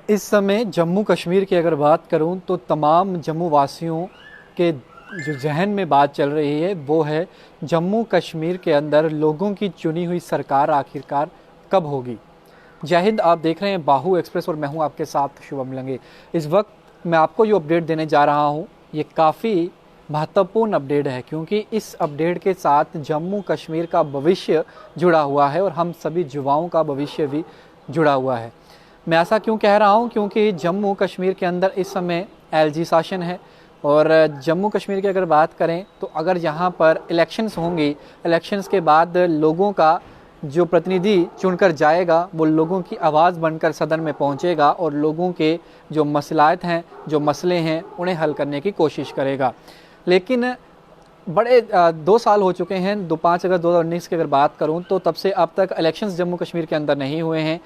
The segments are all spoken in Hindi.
इस समय जम्मू कश्मीर की अगर बात करूं तो तमाम जम्मू वासियों के जो जहन में बात चल रही है वो है जम्मू कश्मीर के अंदर लोगों की चुनी हुई सरकार आखिरकार कब होगी। जय हिंद, आप देख रहे हैं बाहू एक्सप्रेस और मैं हूं आपके साथ शुभम लंगे। इस वक्त मैं आपको जो अपडेट देने जा रहा हूं ये काफ़ी महत्वपूर्ण अपडेट है, क्योंकि इस अपडेट के साथ जम्मू कश्मीर का भविष्य जुड़ा हुआ है और हम सभी युवाओं का भविष्य भी जुड़ा हुआ है। मैं ऐसा क्यों कह रहा हूं, क्योंकि जम्मू कश्मीर के अंदर इस समय एलजी शासन है और जम्मू कश्मीर की अगर बात करें तो अगर यहाँ पर इलेक्शंस होंगी, इलेक्शंस के बाद लोगों का जो प्रतिनिधि चुनकर जाएगा वो लोगों की आवाज़ बनकर सदन में पहुँचेगा और लोगों के जो मसलायत हैं, जो मसले हैं, उन्हें हल करने की कोशिश करेगा। लेकिन बड़े 2 साल हो चुके हैं। 5 अगस्त 2019 की अगर बात करूं तो तब से अब तक इलेक्शंस जम्मू कश्मीर के अंदर नहीं हुए हैं।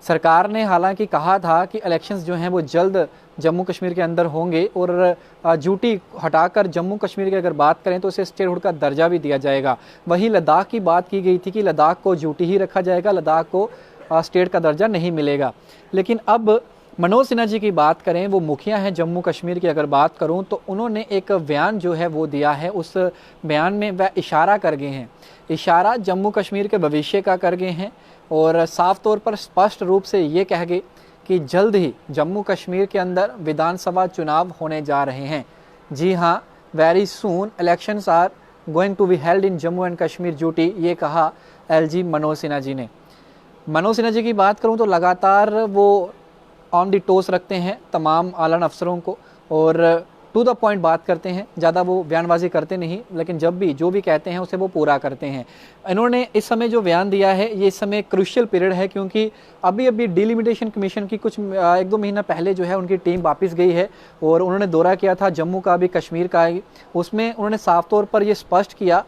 सरकार ने हालांकि कहा था कि इलेक्शंस जो हैं वो जल्द जम्मू कश्मीर के अंदर होंगे और ड्यूटी हटाकर जम्मू कश्मीर की अगर बात करें तो उसे स्टेटहुड का दर्जा भी दिया जाएगा। वहीं लद्दाख की बात की गई थी कि लद्दाख को ड्यूटी ही रखा जाएगा, लद्दाख को स्टेट का दर्जा नहीं मिलेगा। लेकिन अब मनोज सिन्हा जी की बात करें, वो मुखिया हैं जम्मू कश्मीर की अगर बात करूं तो उन्होंने एक बयान जो है वो दिया है। उस बयान में वह इशारा कर गए हैं, इशारा जम्मू कश्मीर के भविष्य का कर गए हैं और साफ तौर पर स्पष्ट रूप से ये कह गए कि जल्द ही जम्मू कश्मीर के अंदर विधानसभा चुनाव होने जा रहे हैं। जी हाँ, very soon elections are going to be held in Jammu and Kashmir duty, ये कहा एलजी मनोज सिन्हा जी ने। मनोज सिन्हा जी की बात करूं तो लगातार वो ऑन दी टोस रखते हैं तमाम आलन अफसरों को और टू द पॉइंट बात करते हैं, ज़्यादा वो बयानबाजी करते नहीं, लेकिन जब भी जो भी कहते हैं उसे वो पूरा करते हैं। इन्होंने इस समय जो बयान दिया है ये इस समय क्रूशियल पीरियड है, क्योंकि अभी डिलिमिटेशन कमीशन की कुछ 1-2 महीना पहले जो है उनकी टीम वापस गई है और उन्होंने दौरा किया था जम्मू का भी, कश्मीर का ही। उसमें उन्होंने साफ तौर पर ये स्पष्ट किया,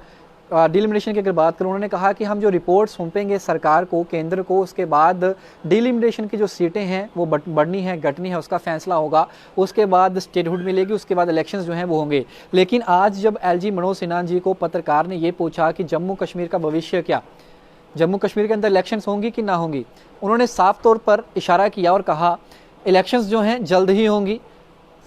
डिलिमिटेशन की अगर बात करूं, उन्होंने कहा कि हम जो रिपोर्ट सौंपेंगे सरकार को, केंद्र को, उसके बाद डिलिमिटेशन की जो सीटें हैं वो बढ़नी है घटनी है उसका फैसला होगा, उसके बाद स्टेटहुड मिलेगी, उसके बाद इलेक्शंस जो हैं वो होंगे। लेकिन आज जब एलजी मनोज सिन्हा जी को पत्रकार ने ये पूछा कि जम्मू कश्मीर का भविष्य क्या, जम्मू कश्मीर के अंदर इलेक्शंस होंगी कि ना होंगी, उन्होंने साफ तौर पर इशारा किया और कहा इलेक्शंस जो हैं जल्द ही होंगी।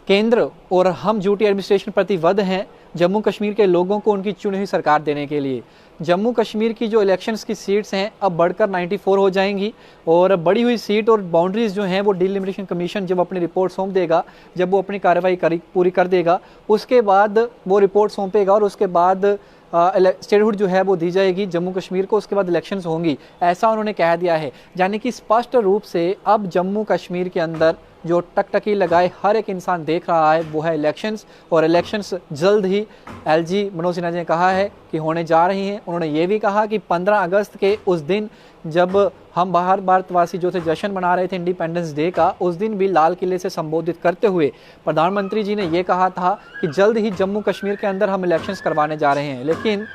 केंद्र और हम ड्यूटी एडमिनिस्ट्रेशन प्रतिबद्ध हैं जम्मू कश्मीर के लोगों को उनकी चुनी हुई सरकार देने के लिए। जम्मू कश्मीर की जो इलेक्शंस की सीट्स हैं अब बढ़कर 94 हो जाएंगी और बढ़ी हुई सीट और बाउंड्रीज जो हैं वो डिलिमिटेशन कमीशन जब अपनी रिपोर्ट सौंप देगा, जब वो अपनी कार्रवाई पूरी कर देगा, उसके बाद वो रिपोर्ट सौंपेगा और उसके बाद स्टेटहुड जो है वो दी जाएगी जम्मू कश्मीर को, उसके बाद इलेक्शंस होंगी, ऐसा उन्होंने कह दिया है। यानी कि स्पष्ट रूप से अब जम्मू कश्मीर के अंदर जो टकटकी लगाए हर एक इंसान देख रहा है वो है इलेक्शंस, और इलेक्शंस जल्द ही एलजी मनोज सिन्हा जी ने कहा है कि होने जा रही हैं। उन्होंने ये भी कहा कि 15 अगस्त के उस दिन जब हम बाहर भारतवासी जो थे जश्न मना रहे थे इंडिपेंडेंस डे का, उस दिन भी लाल किले से संबोधित करते हुए प्रधानमंत्री जी ने ये कहा था कि जल्द ही जम्मू कश्मीर के अंदर हम इलेक्शंस करवाने जा रहे हैं। लेकिन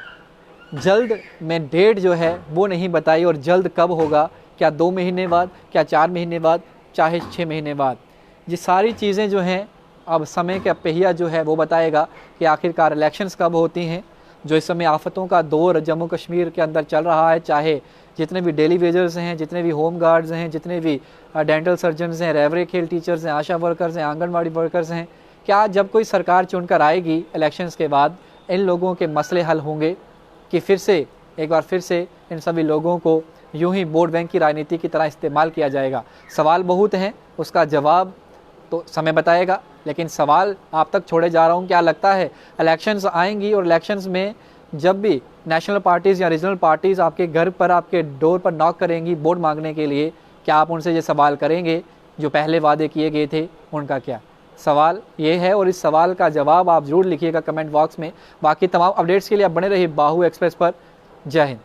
जल्द में डेट जो है वो नहीं बताई, और जल्द कब होगा, क्या 2 महीने बाद, क्या 4 महीने बाद, चाहे 6 महीने बाद, ये सारी चीज़ें जो हैं अब समय का पहिया जो है वो बताएगा कि आखिरकार इलेक्शंस कब होती हैं। जो इस समय आफतों का दौर जम्मू कश्मीर के अंदर चल रहा है, चाहे जितने भी डेली वेजर्स हैं, जितने भी होम गार्ड्स हैं, जितने भी डेंटल सर्जन्स हैं, रेवरे खेल टीचर्स हैं, आशा वर्कर्स हैं, आंगनवाड़ी वर्कर्स हैं, क्या जब कोई सरकार चुनकर आएगी इलेक्शंस के बाद इन लोगों के मसले हल होंगे कि फिर से एक बार फिर से इन सभी लोगों को यूं ही वोट बैंक की राजनीति की तरह इस्तेमाल किया जाएगा? सवाल बहुत हैं, उसका जवाब तो समय बताएगा, लेकिन सवाल आप तक छोड़े जा रहा हूं। क्या लगता है इलेक्शंस आएंगी और इलेक्शंस में जब भी नेशनल पार्टीज़ या रीजनल पार्टीज़ आपके घर पर, आपके डोर पर नॉक करेंगी वोट मांगने के लिए, क्या आप उनसे ये सवाल करेंगे जो पहले वादे किए गए थे उनका क्या? सवाल ये है और इस सवाल का जवाब आप जरूर लिखिएगा कमेंट बॉक्स में। बाकी तमाम अपडेट्स के लिए आप बने रहिए बाहू एक्सप्रेस पर। जय हिंद।